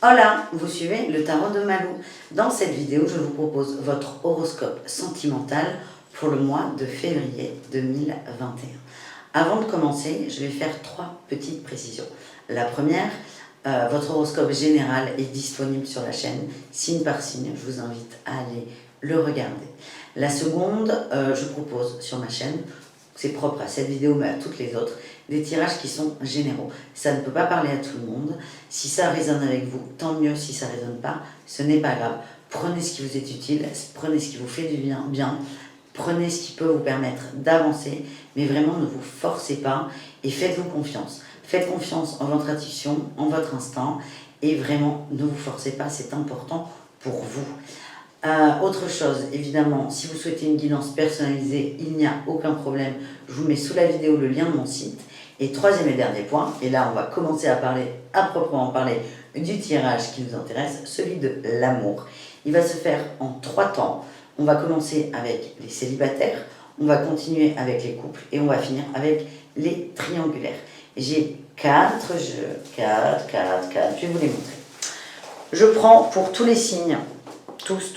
Hola, vous suivez le tarot de Malou. Dans cette vidéo, je vous propose votre horoscope sentimental pour le mois de février 2021. Avant de commencer, je vais faire 3 petites précisions. La première, votre horoscope général est disponible sur la chaîne, signe par signe. Je vous invite à aller le regarder. La seconde, je propose sur ma chaîne, c'est propre à cette vidéo mais à toutes les autres, des tirages qui sont généraux. Ça ne peut pas parler à tout le monde. Si ça résonne avec vous, tant mieux. Si ça ne résonne pas, ce n'est pas grave. Prenez ce qui vous est utile, prenez ce qui vous fait du bien, prenez ce qui peut vous permettre d'avancer, mais vraiment ne vous forcez pas et faites-vous confiance. Faites confiance en votre intuition, en votre instinct, et vraiment ne vous forcez pas, c'est important pour vous. Autre chose, évidemment, si vous souhaitez une guidance personnalisée, il n'y a aucun problème. Je vous mets sous la vidéo le lien de mon site. Et troisième et dernier point, et là on va commencer à proprement parler du tirage qui nous intéresse, celui de l'amour. Il va se faire en 3 temps. On va commencer avec les célibataires, on va continuer avec les couples et on va finir avec les triangulaires. J'ai 4 jeux, 4, je vais vous les montrer. Je prends pour tous les signes, tous,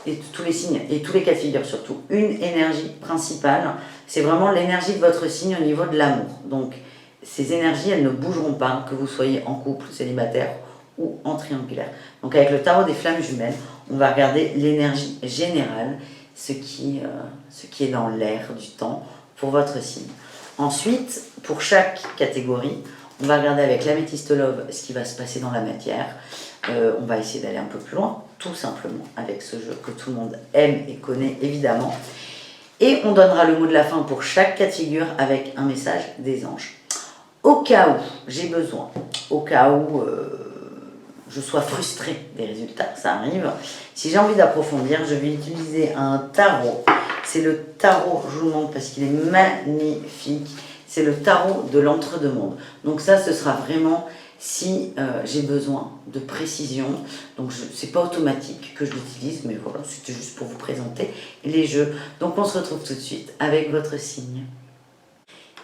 et tous les signes, et tous les cas de figure surtout, une énergie principale. C'est vraiment l'énergie de votre signe au niveau de l'amour. Donc, ces énergies, elles ne bougeront pas, que vous soyez en couple, célibataire ou en triangulaire. Donc, avec le tarot des flammes jumelles, on va regarder l'énergie générale, ce qui est dans l'air du temps pour votre signe. Ensuite, pour chaque catégorie, on va regarder avec l'améthyste love ce qui va se passer dans la matière. On va essayer d'aller un peu plus loin, tout simplement, avec ce jeu que tout le monde aime et connaît évidemment. Et on donnera le mot de la fin pour chaque cas de figure avec un message des anges. Au cas où j'ai besoin, au cas où je sois frustrée des résultats, ça arrive. Si j'ai envie d'approfondir, je vais utiliser un tarot. C'est le tarot, je vous le montre parce qu'il est magnifique. C'est le tarot de l'entre-deux-mondes. Donc ça, ce sera vraiment si j'ai besoin de précision. Donc c'est pas automatique que je l'utilise, mais voilà, c'était juste pour vous présenter les jeux. Donc on se retrouve tout de suite avec votre signe.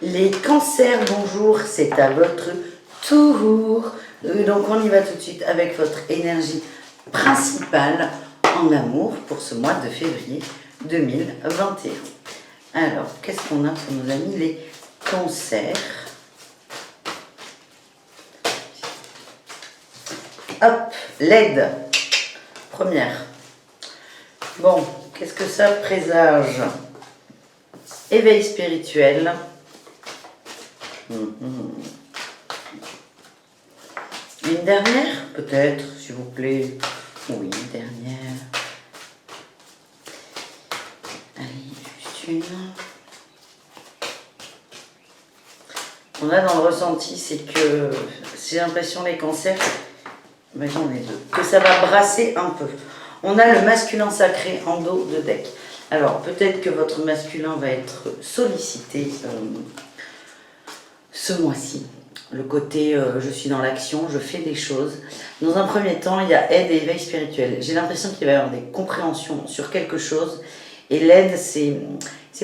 Les cancers, bonjour, c'est à votre tour. Donc on y va tout de suite avec votre énergie principale en amour pour ce mois de février 2021. Alors, qu'est-ce qu'on a pour nos amis les cancers? Hop, l'aide. Première. Bon, qu'est-ce que ça présage? Éveil spirituel. Une dernière, peut-être, s'il vous plaît. Oui, une dernière. Allez, juste une. On a dans le ressenti, c'est que j'ai l'impression les cancers, ben j'en ai 2, que ça va brasser un peu. On a le masculin sacré en dos de deck. Alors peut-être que votre masculin va être sollicité ce mois-ci. Le côté je suis dans l'action, je fais des choses. Dans un premier temps, il y a aide et éveil spirituel. J'ai l'impression qu'il va y avoir des compréhensions sur quelque chose. Et l'aide, c'est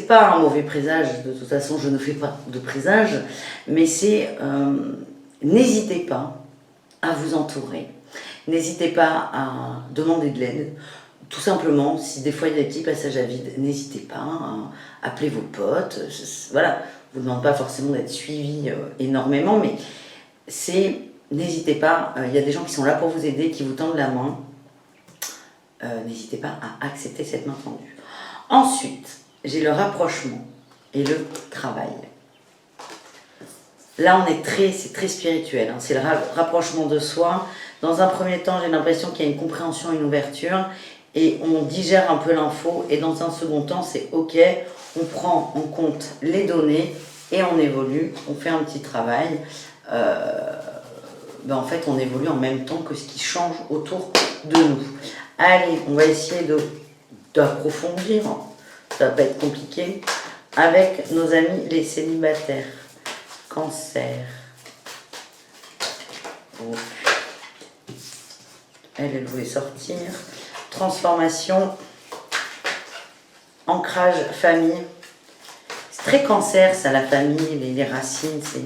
pas un mauvais présage, de toute façon je ne fais pas de présage, mais c'est n'hésitez pas à vous entourer, n'hésitez pas à demander de l'aide, tout simplement, si des fois il y a des petits passages à vide, n'hésitez pas à appeler vos potes, voilà, je vous demande pas forcément d'être suivi énormément, mais n'hésitez pas, il y a des gens qui sont là pour vous aider, qui vous tendent la main, n'hésitez pas à accepter cette main tendue. Ensuite, j'ai le rapprochement et le travail. Là, c'est très spirituel, hein. C'est le rapprochement de soi. Dans un premier temps, j'ai l'impression qu'il y a une compréhension, une ouverture, et on digère un peu l'info. Et dans un second temps, c'est OK, on prend en compte les données et on évolue, on fait un petit travail. En fait, on évolue en même temps que ce qui change autour de nous. Allez, on va essayer d'approfondir, ça va pas être compliqué, avec nos amis les célibataires. Cancer. Oh. Elle voulait sortir. Transformation. Ancrage, famille. C'est très cancer, ça, la famille, les racines, c'est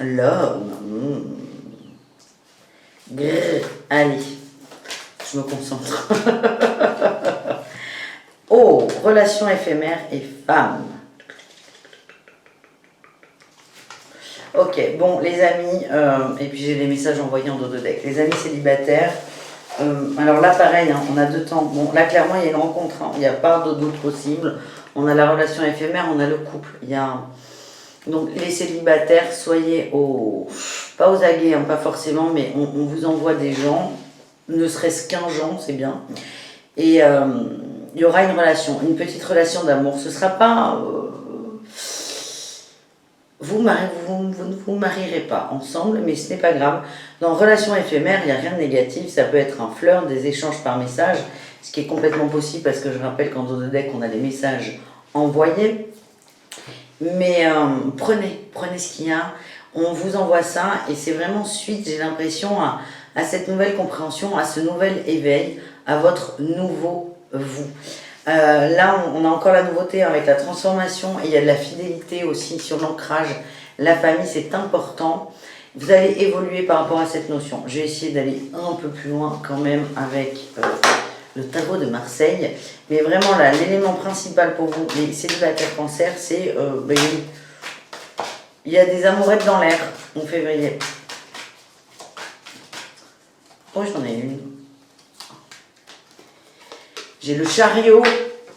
l'homme. Grrr. Allez, je me concentre. Oh, relations éphémères et femmes. Ok, bon, les amis, et puis j'ai les messages envoyés en dos de deck. Les amis célibataires, alors là, pareil, hein, on a 2 temps. Bon, là, clairement, il y a une rencontre, hein, il n'y a pas d'autre possible. On a la relation éphémère, on a le couple. Il y a... Donc, les célibataires, soyez pas aux aguets, hein, pas forcément, mais on vous envoie des gens, ne serait-ce qu'un gens, c'est bien. Et il y aura une relation, une petite relation d'amour. Ce ne sera pas... Vous ne vous marierez pas ensemble, mais ce n'est pas grave. Dans relation éphémère, il n'y a rien de négatif. Ça peut être un flirt, des échanges par message, ce qui est complètement possible parce que je rappelle qu'en dos de deck, on a des messages envoyés. Mais prenez ce qu'il y a. On vous envoie ça et c'est vraiment suite, j'ai l'impression, à cette nouvelle compréhension, à ce nouvel éveil, à votre nouveau vous. Là, on a encore la nouveauté avec la transformation et il y a de la fidélité aussi sur l'ancrage. La famille, c'est important. Vous allez évoluer par rapport à cette notion. Je vais essayer d'aller un peu plus loin quand même avec le tarot de Marseille. Mais vraiment, là, l'élément principal pour vous, les célibataires cancer, c'est il y a des amourettes dans l'air en février. Oh, j'en ai une. J'ai le chariot,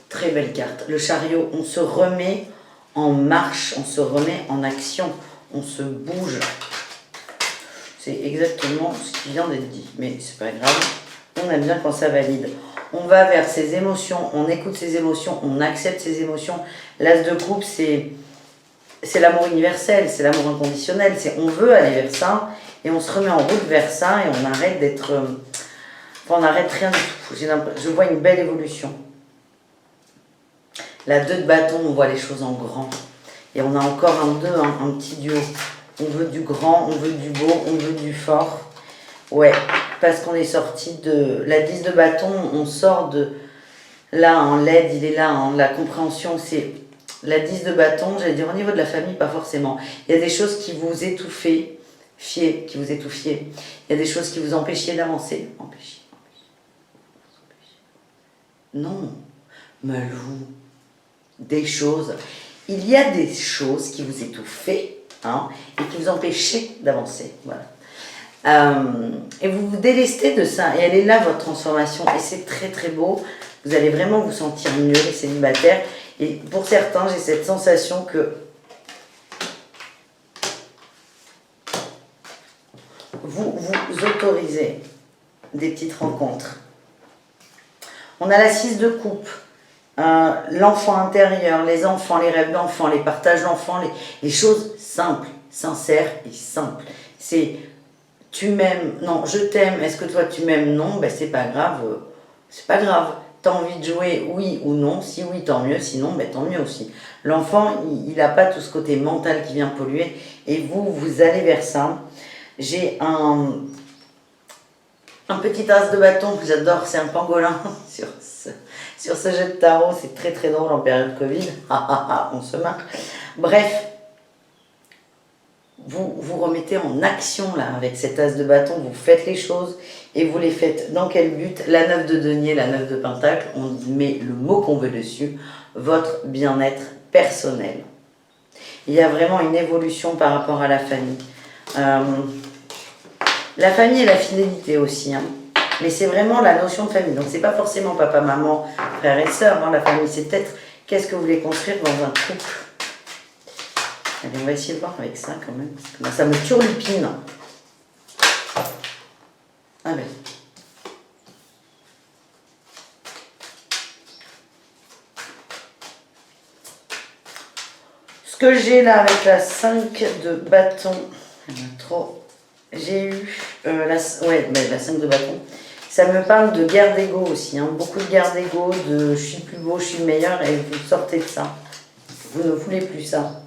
très belle carte. Le chariot, on se remet en marche, on se remet en action, on se bouge. C'est exactement ce qui vient d'être dit, mais c'est pas grave. On aime bien quand ça valide. On va vers ses émotions, on écoute ses émotions, on accepte ses émotions. L'as de coupe, c'est l'amour universel, c'est l'amour inconditionnel. On veut aller vers ça et on se remet en route vers ça et on arrête d'être... on n'arrête rien du tout. Je vois une belle évolution. La 2 de bâton, on voit les choses en grand. Et on a encore un 2, un petit duo. On veut du grand, on veut du beau, on veut du fort. Ouais, parce qu'on est sorti de... La 10 de bâton, on sort de... Là, en l'aide, il est là, hein, la compréhension, c'est... La 10 de bâton, j'allais dire au niveau de la famille, pas forcément. Il y a des choses qui vous étouffaient, qui vous étouffiez. Il y a des choses qui vous empêchiez d'avancer. Non, Malou, des choses. Il y a des choses qui vous étouffaient hein, et qui vous empêchaient d'avancer. Voilà. Et vous vous délestez de ça. Et elle est là, votre transformation. Et c'est très très beau. Vous allez vraiment vous sentir mieux, les célibataires. Et pour certains, j'ai cette sensation que vous vous autorisez des petites rencontres. On a la 6 de coupe, l'enfant intérieur, les enfants, les rêves d'enfants, les partages d'enfants, les choses simples, sincères et simples. C'est tu m'aimes, non, je t'aime, est-ce que toi tu m'aimes, non, ben c'est pas grave, c'est pas grave. T'as envie de jouer, oui ou non, si oui, tant mieux, sinon, ben tant mieux aussi. L'enfant, il n'a pas tout ce côté mental qui vient polluer, et vous allez vers ça. J'ai un petit as de bâton que j'adore, c'est un pangolin sur ce jeu de tarot, c'est très très drôle en période Covid, on se marre. Bref, vous remettez en action là avec cet as de bâton, vous faites les choses et vous les faites dans quel but? La 9 de denier, la 9 de pentacle, on met le mot qu'on veut dessus, votre bien-être personnel. Il y a vraiment une évolution par rapport à la famille. La famille et la fidélité aussi, hein. Mais c'est vraiment la notion de famille. Donc c'est pas forcément papa, maman, frère et soeur, hein, la famille. C'est peut-être qu'est-ce que vous voulez construire dans un couple. Allez, on va essayer de voir avec ça quand même. Parce que ça me turlupine. Ah ben. Ce que j'ai là avec la 5 de bâton, il y en a trop. J'ai eu la 5 de bâton. Ça me parle de guerre d'ego aussi. Hein. Beaucoup de guerre d'ego, de je suis plus beau, je suis le meilleur, et vous sortez de ça. Vous ne voulez plus ça.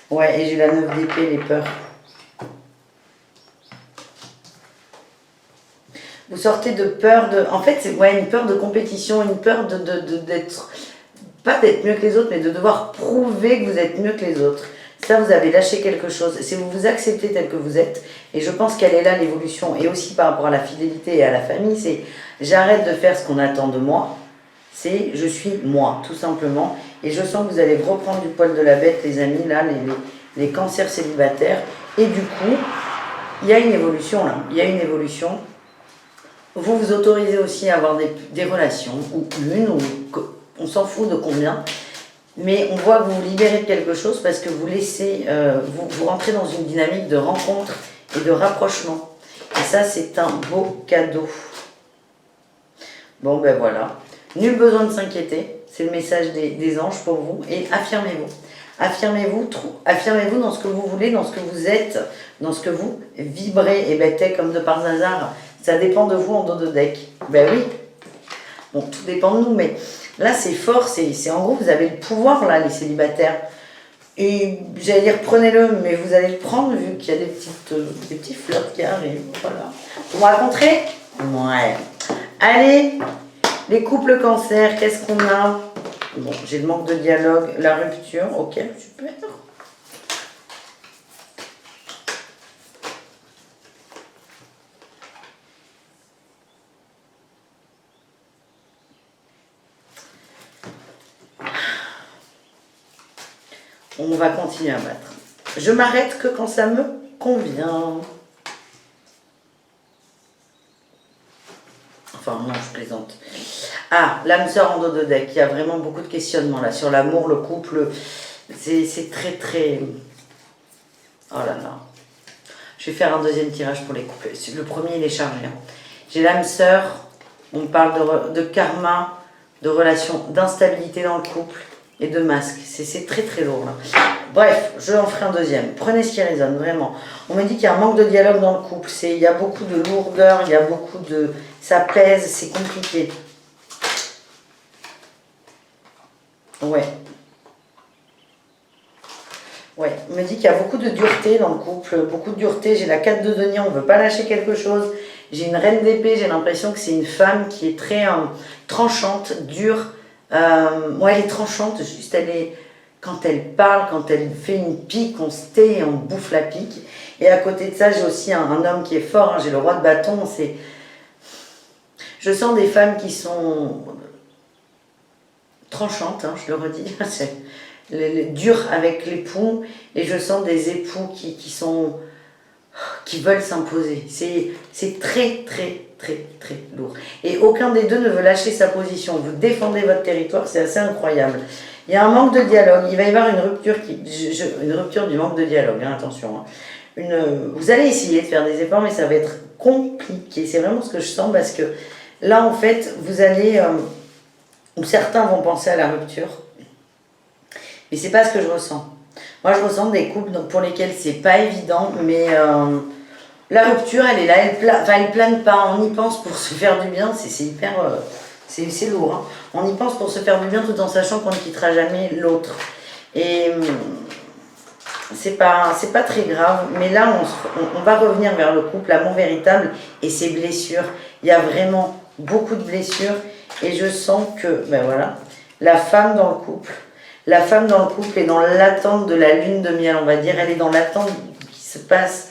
Ouais, et j'ai la 9 d'épée, les peurs. Vous sortez de peur de... En fait, c'est une peur de compétition, une peur d'être... Pas d'être mieux que les autres, mais de devoir prouver que vous êtes mieux que les autres. Ça, vous avez lâché quelque chose. C'est vous vous acceptez tel que vous êtes. Et je pense qu'elle est là, l'évolution. Et aussi par rapport à la fidélité et à la famille, c'est j'arrête de faire ce qu'on attend de moi. C'est je suis moi, tout simplement. Et je sens que vous allez reprendre du poil de la bête, les amis, là, les cancers célibataires. Et du coup, il y a une évolution, là. Il y a une évolution. Vous vous autorisez aussi à avoir des relations, ou une, ou on s'en fout de combien. Mais on voit que vous vous libérez de quelque chose parce que vous laissez, vous rentrez dans une dynamique de rencontre et de rapprochement. Et ça, c'est un beau cadeau. Bon, ben voilà. Nul besoin de s'inquiéter. C'est le message des anges pour vous. Et affirmez-vous. Affirmez-vous dans ce que vous voulez, dans ce que vous êtes, dans ce que vous vibrez. Et ben, t'es comme de par hasard. Ça dépend de vous en dos de deck. Ben oui. Bon, tout dépend de nous, mais là, c'est fort. C'est en gros, vous avez le pouvoir, là, les célibataires. Et j'allais dire, prenez-le, mais vous allez le prendre vu qu'il y a des petits flottes qui arrivent. Voilà. Vous me raconterez? Ouais. Allez, les couples cancer, qu'est-ce qu'on a? Bon, j'ai le manque de dialogue, la rupture, ok, super. On va continuer à battre. Je m'arrête que quand ça me convient. Enfin, non, je plaisante. Ah, l'âme sœur en dos de deck. Il y a vraiment beaucoup de questionnements là sur l'amour, le couple. C'est très, très... Oh là là. Je vais faire un deuxième tirage pour les couples. Le premier, il est chargé. J'ai l'âme sœur. On parle de karma, de relations, d'instabilité dans le couple et de masque. C'est très, très lourd là. Bref, je en ferai un deuxième. Prenez ce qui résonne, vraiment. On me dit qu'il y a un manque de dialogue dans le couple. Il y a beaucoup de lourdeur, il y a beaucoup de... Ça pèse, c'est compliqué. Ouais. Ouais, on me dit qu'il y a beaucoup de dureté dans le couple, beaucoup de dureté. J'ai la 4 de denier, on ne veut pas lâcher quelque chose. J'ai une reine d'épée, j'ai l'impression que c'est une femme qui est très tranchante, dure. Ouais, elle est tranchante, juste elle est... Quand elle parle, quand elle fait une pique, on se tait et on bouffe la pique. Et à côté de ça, j'ai aussi un homme qui est fort, hein, j'ai le roi de bâton. Je sens des femmes qui sont tranchantes, hein, je le redis, dures avec l'époux. Et je sens des époux qui veulent s'imposer. C'est très, très, très, très lourd. Et aucun des deux ne veut lâcher sa position. Vous défendez votre territoire, c'est assez incroyable. Il y a un manque de dialogue, il va y avoir une rupture, une rupture du manque de dialogue, hein, attention. Hein. Vous allez essayer de faire des efforts, mais ça va être compliqué. C'est vraiment ce que je sens parce que là, en fait, vous allez... ou certains vont penser à la rupture, mais c'est pas ce que je ressens. Moi, je ressens des couples pour lesquels c'est pas évident, mais la rupture, elle est là, elle plane pas, on y pense pour se faire du bien, c'est hyper... c'est lourd, hein. On y pense pour se faire du bien tout en sachant qu'on ne quittera jamais l'autre. Et c'est pas très grave, mais là on va revenir vers le couple, l'amour véritable et ses blessures. Il y a vraiment beaucoup de blessures et je sens que, ben voilà, la femme dans le couple est dans l'attente de la lune de miel, on va dire. Elle est dans l'attente qu'il se passe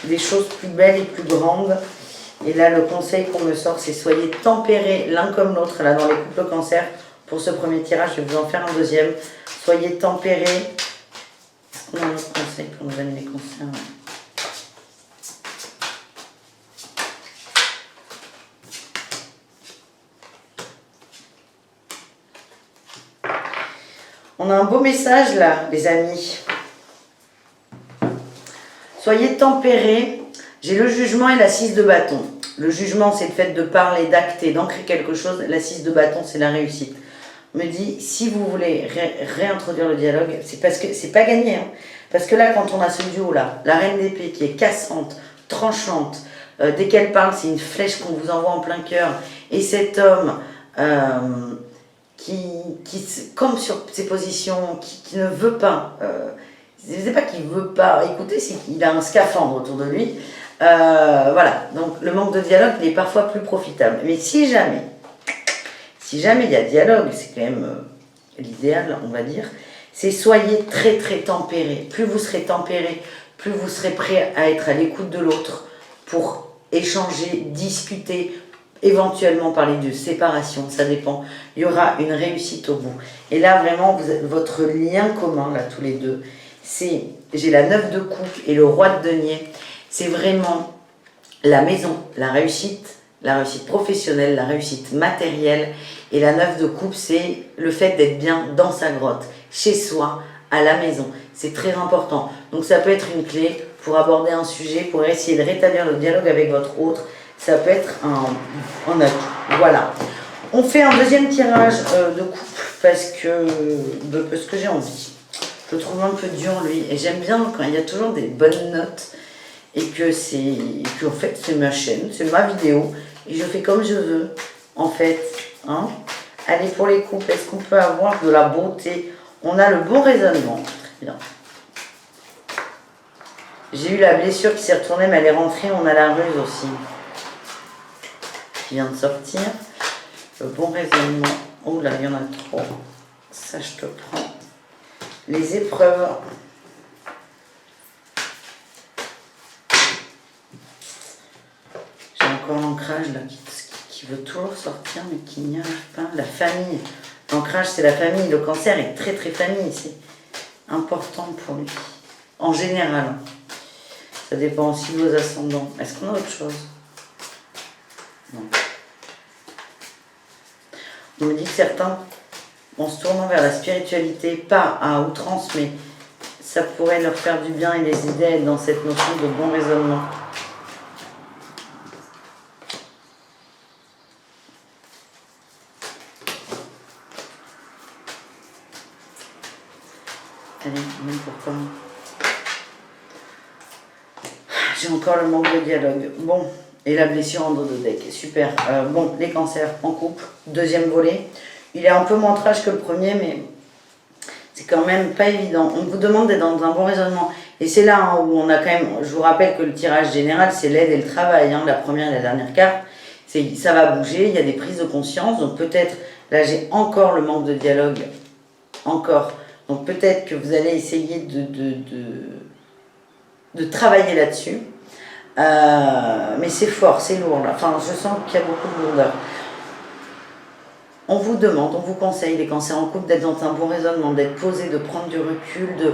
des choses plus belles et plus grandes. Et là, le conseil qu'on me sort, c'est soyez tempérés l'un comme l'autre, là, dans les couples cancer. Pour ce premier tirage, je vais vous en faire un deuxième. Soyez tempérés. Est-ce qu'on a un autre conseil pour nous donner les conseils? On a un beau message, là, les amis. Soyez tempérés. J'ai le jugement et la 6 de bâton. Le jugement, c'est le fait de parler, d'acter, d'ancrer quelque chose. La 6 de bâton, c'est la réussite. On me dit, si vous voulez réintroduire le dialogue, c'est parce que c'est pas gagné. Hein. Parce que là, quand on a ce duo-là, la reine d'épée qui est cassante, tranchante, dès qu'elle parle, c'est une flèche qu'on vous envoie en plein cœur. Et cet homme qui comme sur ses positions, qui ne veut pas... c'est pas qu'il veut pas écouter, c'est qu'il a un scaphandre autour de lui. Voilà, donc le manque de dialogue, il est parfois plus profitable. Mais si jamais il y a dialogue, c'est quand même l'idéal, on va dire. c'est soyez très très tempéré. Plus vous serez tempéré, plus vous serez prêt à être à l'écoute de l'autre pour échanger, discuter, éventuellement parler de séparation, ça dépend. Il y aura une réussite au bout. Et là, vraiment, votre lien commun, là, tous les deux, c'est, j'ai la 9 de coupe et le roi de denier, c'est vraiment la maison, la réussite professionnelle, la réussite matérielle. Et la 9 de coupe, c'est le fait d'être bien dans sa grotte, chez soi, à la maison. C'est très important. Donc ça peut être une clé pour aborder un sujet, pour essayer de rétablir le dialogue avec votre autre. Ça peut être un atout. Voilà. On fait un deuxième tirage de coupe parce que j'ai envie. Je le trouve un peu dur, lui. Et j'aime bien quand il y a toujours des bonnes notes et en fait, c'est ma chaîne, c'est ma vidéo. Et je fais comme je veux, en fait. Hein. Allez, pour les coupes, est-ce qu'on peut avoir de la beauté? On a le bon raisonnement. Très bien. J'ai eu la blessure qui s'est retournée, mais elle est rentrée. On a la ruse aussi, qui vient de sortir. Le bon raisonnement. Oh là, il y en a trop. Ça, je te prends. Les épreuves. J'ai encore l'ancrage là qui veut toujours sortir, mais qui n'y arrive pas. La famille. L'ancrage, c'est la famille. Le cancer est très très famille. C'est important pour lui. En général. Ça dépend aussi de vos ascendants. Est-ce qu'on a autre chose? Non. On me dit que certains, en se tournant vers la spiritualité, pas à outrance, mais ça pourrait leur faire du bien et les aider à être dans cette notion de bon raisonnement. Allez, même pourquoi. J'ai encore le manque de dialogue. Bon, et la blessure en dos de deck. Super. Bon, les cancers en couple. Deuxième volet. Il est un peu moins trash que le premier, mais c'est quand même pas évident. On vous demande d'être dans un bon raisonnement. Et c'est là hein, où on a quand même... Je vous rappelle que le tirage général, c'est l'aide et le travail. Hein, la première et la dernière carte. Ça va bouger, il y a des prises de conscience. Donc peut-être, là j'ai encore le manque de dialogue. Encore. Donc peut-être que vous allez essayer de travailler là-dessus. Mais c'est fort, c'est lourd là. Enfin, je sens qu'il y a beaucoup de lourdeur. On vous demande, on vous conseille, les cancers en couple, d'être dans un bon raisonnement, d'être posé, de prendre du recul, de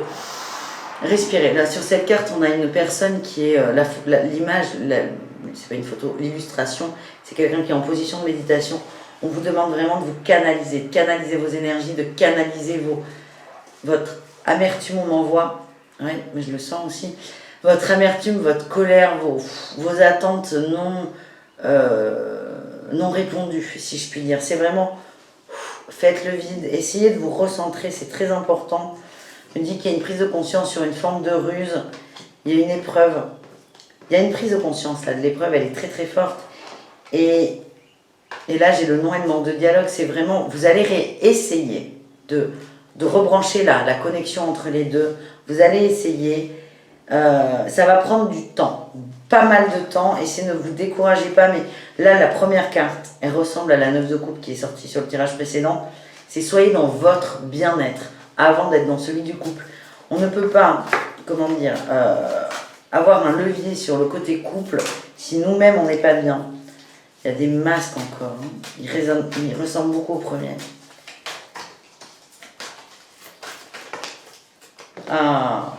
respirer. Là, sur cette carte, on a une personne qui est l'image, c'est pas une photo, l'illustration, c'est quelqu'un qui est en position de méditation. On vous demande vraiment de vous canaliser, de canaliser vos énergies, de canaliser votre amertume, on m'envoie. Oui, mais je le sens aussi. Votre amertume, votre colère, vos attentes non répondues, si je puis dire. C'est vraiment, faites le vide, essayez de vous recentrer, c'est très important. Je me dis qu'il y a une prise de conscience sur une forme de ruse, il y a une épreuve. Il y a une prise de conscience là, de l'épreuve, elle est très très forte. Et là, j'ai le nom et le manque de dialogue, c'est vraiment, vous allez essayer de rebrancher là, la connexion entre les deux. Vous allez essayer... ça va prendre du temps, pas mal de temps, et ne vous découragez pas, mais là la première carte, elle ressemble à la 9 de coupe qui est sortie sur le tirage précédent, c'est soyez dans votre bien-être avant d'être dans celui du couple. On ne peut pas, comment dire, avoir un levier sur le côté couple si nous-mêmes on n'est pas bien. Il y a des masques encore, hein. Ils ressemblent beaucoup au premier. Ah.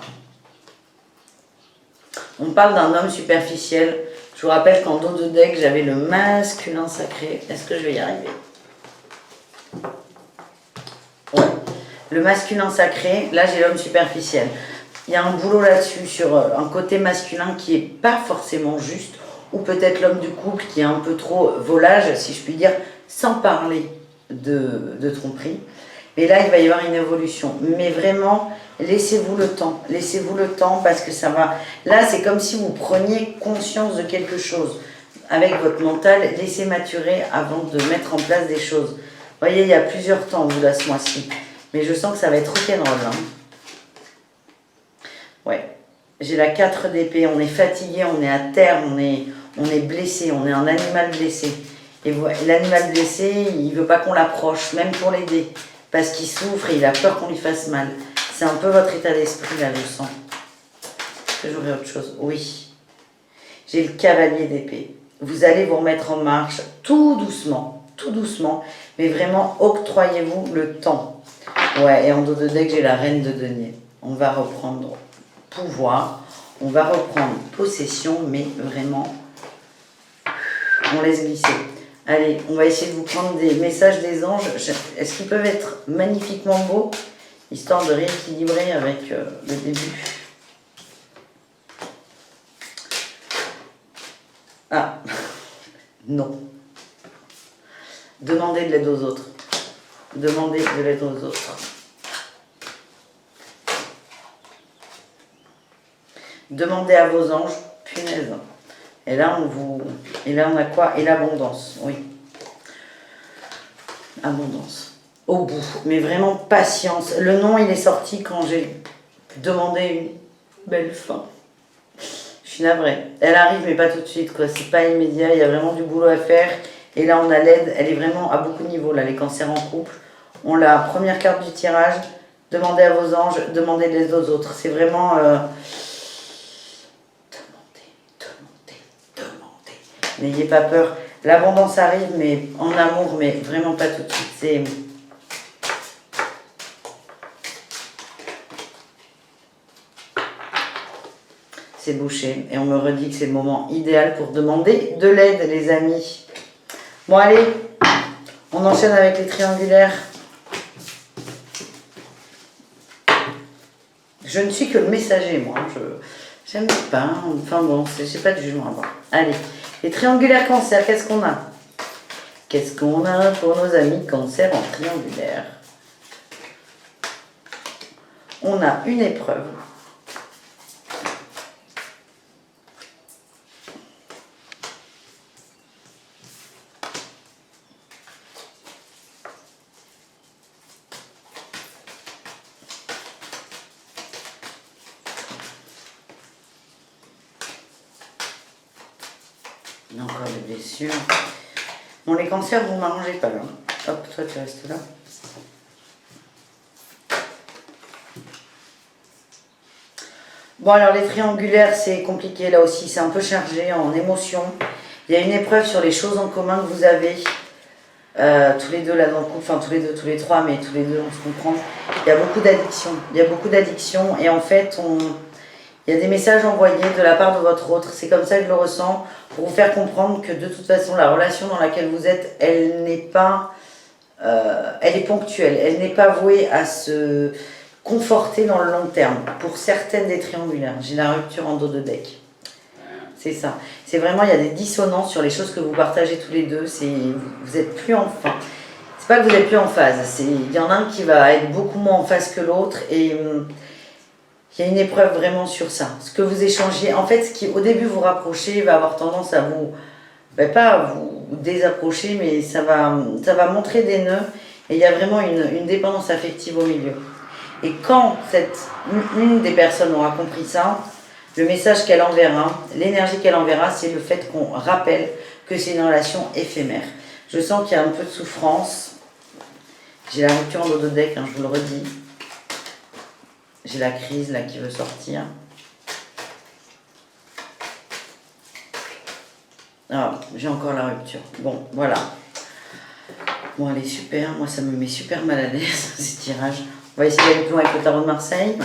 On parle d'un homme superficiel. Je vous rappelle qu'en dos de deck, j'avais le masculin sacré. Est-ce que je vais y arriver? Ouais. Le masculin sacré, là j'ai l'homme superficiel. Il y a un boulot là-dessus sur un côté masculin qui n'est pas forcément juste, ou peut-être l'homme du couple qui est un peu trop volage, si je puis dire, sans parler de tromperie. Mais là, il va y avoir une évolution. Mais vraiment, laissez-vous le temps. Laissez-vous le temps parce que ça va... Là, c'est comme si vous preniez conscience de quelque chose. Avec votre mental, laissez maturer avant de mettre en place des choses. Vous voyez, il y a plusieurs temps, vous, là, ce mois-ci. Mais je sens que ça va être rock'n'roll. Hein. Ouais. J'ai la 4 d'épée. On est fatigué, on est à terre, on est blessé. On est un animal blessé. Et l'animal blessé, il ne veut pas qu'on l'approche, même pour l'aider. Parce qu'il souffre et il a peur qu'on lui fasse mal. C'est un peu votre état d'esprit, là, je sens. Est-ce que j'aurais autre chose? Oui. J'ai le cavalier d'épée. Vous allez vous remettre en marche tout doucement, mais vraiment octroyez-vous le temps. Ouais, et en dos de deck, j'ai la reine de denier. On va reprendre pouvoir, on va reprendre possession, mais vraiment, on laisse glisser. Allez, on va essayer de vous prendre des messages des anges. Est-ce qu'ils peuvent être magnifiquement beaux, histoire de rééquilibrer avec le début? Ah, non. Demandez de l'aide aux autres. Demandez de l'aide aux autres. Demandez à vos anges, punaise. Et là, on a quoi? Et l'abondance, oui. Abondance. Au bout. Mais vraiment, patience. Le nom, il est sorti quand j'ai demandé une belle fin. Je suis navrée. Elle arrive, mais pas tout de suite, quoi. C'est pas immédiat. Il y a vraiment du boulot à faire. Et là, on a l'aide. Elle est vraiment à beaucoup de niveaux, là, les cancers en couple. On la première carte du tirage. Demandez à vos anges, demandez de l'aide aux autres. C'est vraiment... Demandez. N'ayez pas peur. L'abondance arrive, mais en amour, mais vraiment pas tout de suite. C'est bouché. Et on me redit que c'est le moment idéal pour demander de l'aide, les amis. Bon, allez. On enchaîne avec les triangulaires. Je ne suis que le messager, moi. J'aime pas. Enfin bon, j'ai pas de jugement à avoir. Allez. Les triangulaires cancer, qu'est-ce qu'on a? Qu'est-ce qu'on a pour nos amis cancer en triangulaire? On a une épreuve. Il y a encore des blessures. Bon, les cancers, vous ne m'arrangez pas là. Hop, toi tu restes là. Bon, alors les triangulaires, c'est compliqué là aussi. C'est un peu chargé en émotions. Il y a une épreuve sur les choses en commun que vous avez. Tous les deux là dans le couple, enfin tous les trois, mais tous les deux on se comprend. Il y a beaucoup d'addictions. Il y a beaucoup d'addictions et en fait, il y a des messages envoyés de la part de votre autre. C'est comme ça que je le ressens, pour vous faire comprendre que de toute façon, la relation dans laquelle vous êtes, elle n'est pas... elle est ponctuelle. Elle n'est pas vouée à se conforter dans le long terme. Pour certaines des triangulaires, j'ai la rupture en dos de deck. C'est ça. C'est vraiment, il y a des dissonances sur les choses que vous partagez tous les deux. Vous êtes plus en phase. C'est pas que vous êtes plus en phase. Il y en a un qui va être beaucoup moins en phase que l'autre et... il y a une épreuve vraiment sur ça. Ce que vous échangez, en fait, ce qui au début vous rapprocher va avoir tendance à vous, pas à vous désapprocher, mais ça va montrer des nœuds et il y a vraiment une dépendance affective au milieu. Et quand une des personnes aura compris ça, le message qu'elle enverra, l'énergie qu'elle enverra, c'est le fait qu'on rappelle que c'est une relation éphémère. Je sens qu'il y a un peu de souffrance. J'ai la rupture en dos de deck, hein, je vous le redis. J'ai la crise là qui veut sortir. Ah, j'ai encore la rupture. Bon, voilà. Bon, elle est super. Moi, ça me met super mal à l'aise, ces tirages. On va essayer d'aller plus loin avec le tarot de Marseille.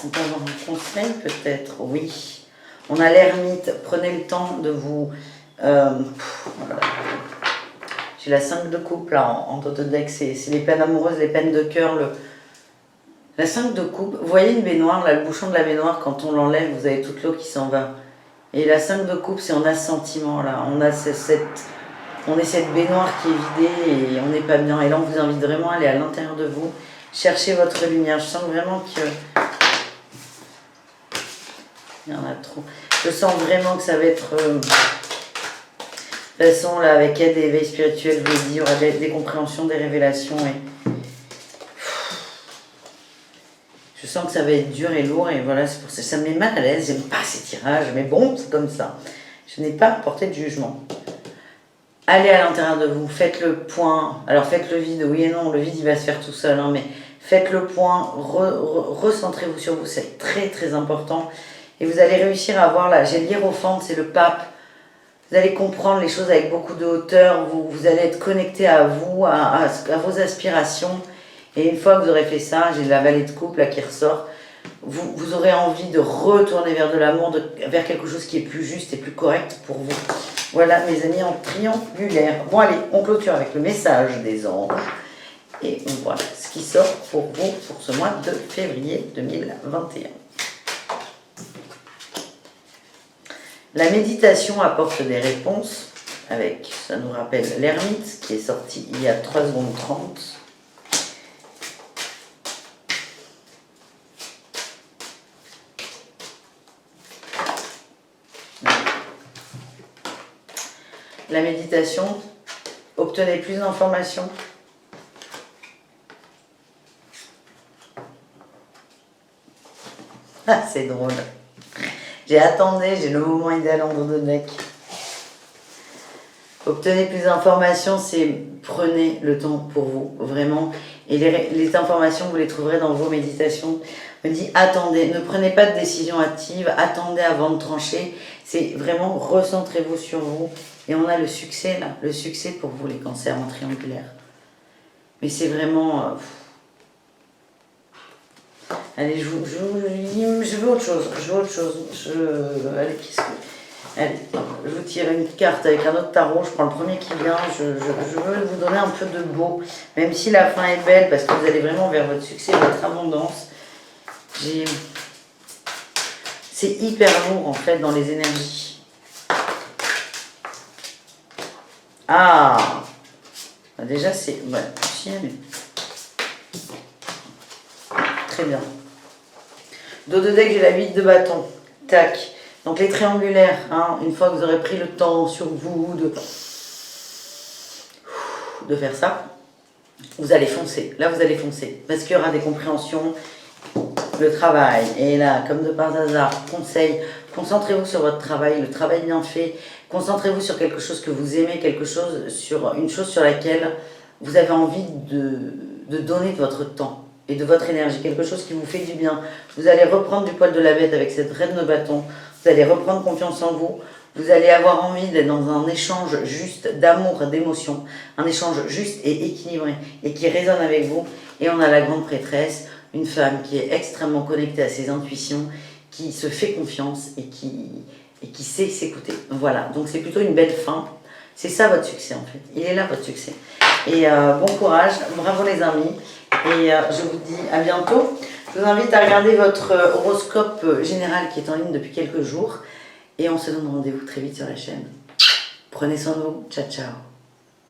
On peut avoir un conseil peut-être? Oui. On a l'ermite. Prenez le temps de vous... voilà. J'ai la 5 de coupe là en dos de deck. C'est les peines amoureuses, les peines de cœur. La 5 de coupe. Vous voyez une baignoire, là, le bouchon de la baignoire, quand on l'enlève, vous avez toute l'eau qui s'en va. Et la 5 de coupe, c'est on a ce sentiment là. On est cette baignoire qui est vidée et on n'est pas bien. Et là, on vous invite vraiment à aller à l'intérieur de vous. Chercher votre lumière. Je sens vraiment que... il y en a trop. Je sens vraiment que ça va être... de toute façon, là, avec aide et éveil spirituel, je vous l'ai dit, il y aura des compréhensions, des révélations. Et... je Je sens que ça va être dur et lourd et voilà, c'est pour ça que ça me met mal à l'aise. J'aime pas ces tirages, mais bon, c'est comme ça. Je n'ai pas porté de jugement. Allez à l'intérieur de vous, faites le point. Alors faites le vide, oui et non, le vide il va se faire tout seul, hein, mais faites le point, recentrez-vous sur vous, c'est très très important. Et vous allez réussir à voir là, j'ai l'hiérophante, c'est le pape. Vous allez comprendre les choses avec beaucoup de hauteur, vous allez être connecté à vous, à vos aspirations. Et une fois que vous aurez fait ça, j'ai la vallée de coupe là qui ressort, vous aurez envie de retourner vers de l'amour, vers quelque chose qui est plus juste et plus correct pour vous. Voilà mes amis en triangulaire. Bon allez, on clôture avec le message des anges. Et voilà ce qui sort pour vous pour ce mois de février 2021. La méditation apporte des réponses avec, ça nous rappelle l'ermite qui est sorti il y a 3 secondes 30. La méditation, obtenez plus d'informations. Ah, c'est drôle. J'ai le moment idéal en dos de deck. Obtenez plus d'informations, c'est prenez le temps pour vous, vraiment. Et les informations, vous les trouverez dans vos méditations. On me dit, attendez, ne prenez pas de décision hâtive, attendez avant de trancher. C'est vraiment, recentrez-vous sur vous. Et on a le succès là, le succès pour vous les cancers en triangulaire. Mais c'est vraiment... Allez, je veux autre chose, allez, allez, je vous tire une carte avec un autre tarot, je prends le premier qui vient, je veux vous donner un peu de beau, même si la fin est belle, parce que vous allez vraiment vers votre succès, votre abondance. C'est hyper lourd en fait dans les énergies. Ah, déjà c'est... Ouais, très bien. Dos de deck, j'ai la 8 de bâton. Tac. Donc les triangulaires, hein, une fois que vous aurez pris le temps sur vous de faire ça, vous allez foncer. Là, vous allez foncer. Parce qu'il y aura des compréhensions, le travail. Et là, comme de par hasard, conseil, concentrez-vous sur votre travail, le travail bien fait. Concentrez-vous sur quelque chose que vous aimez, une chose sur laquelle vous avez envie de donner de votre temps et de votre énergie, quelque chose qui vous fait du bien. Vous allez reprendre du poil de la bête avec cette reine de bâton, vous allez reprendre confiance en vous, vous allez avoir envie d'être dans un échange juste d'amour, d'émotion, un échange juste et équilibré et qui résonne avec vous. Et on a la grande prêtresse, une femme qui est extrêmement connectée à ses intuitions, qui se fait confiance et qui sait s'écouter. Voilà, donc c'est plutôt une belle fin. C'est ça votre succès en fait, il est là votre succès. Et bon courage, bravo les amis. Et je vous dis à bientôt. Je vous invite à regarder votre horoscope général qui est en ligne depuis quelques jours. Et on se donne rendez-vous très vite sur la chaîne. Prenez soin de vous. Ciao, ciao.